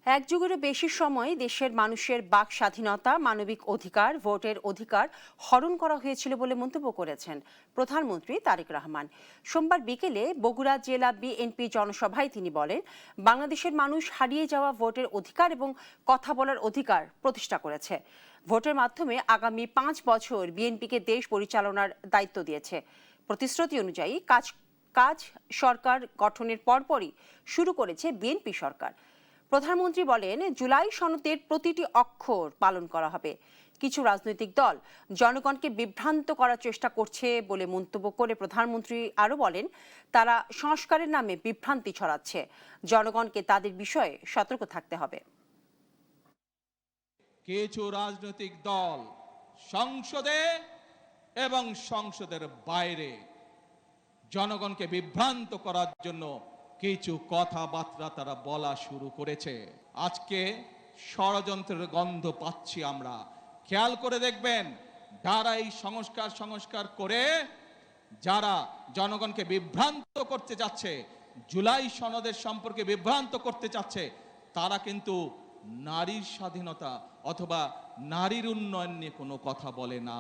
এক যুগেরও বেশি সময় দেশের মানুষের বাক স্বাধীনতা, মানবিক অধিকার, ভোটের অধিকার হরণ করা হয়েছিল বলে মন্তব্য করেছেন প্রধানমন্ত্রী তারেক রহমান। সোমবার বিকেলে বগুড়া জেলা বিএনপি জনসভায় তিনি বলেন, বাংলাদেশের মানুষ হারিয়ে যাওয়া ভোটের অধিকার এবং কথা বলার অধিকার প্রতিষ্ঠা করেছে। ভোটের মাধ্যমে আগামী 5 বছর বিএনপিকে দেশ পরিচালনার দায়িত্ব দিয়েছে। প্রতিশ্রুতি অনুযায়ী কাজ সরকার গঠনের পরপরই শুরু করেছে বিএনপি সরকার। প্রধানমন্ত্রী বলেন, জুলাই সনদের প্রতিটি অক্ষর পালন করা হবে। কিছু রাজনৈতিক দল জনগণকে বিভ্রান্ত করার চেষ্টা করছে বলে মন্তব্য করে প্রধানমন্ত্রী আরো বলেন, তারা সংস্কারের নামে বিভ্রান্তি ছড়াচ্ছে। জনগণকে তাদের বিষয়ে সতর্ক থাকতে হবে। কিছু রাজনৈতিক দল সংসদে এবং সংসদের বাইরে জনগণকে বিভ্রান্ত করার জন্য কিছু কথাবার্তা তারা বলা শুরু করেছে। আজকে ষড়যন্ত্রের গন্ধ পাচ্ছি আমরা। খেয়াল করে দেখবেন, যারা এই সংস্কার করে যারা জনগণকে বিভ্রান্ত করতে যাচ্ছে, জুলাই সনদের সম্পর্কে বিভ্রান্ত করতে চাচ্ছে, তারা কিন্তু নারীর স্বাধীনতা অথবা নারীর উন্নয়ন নিয়ে কোনো কথা বলে না।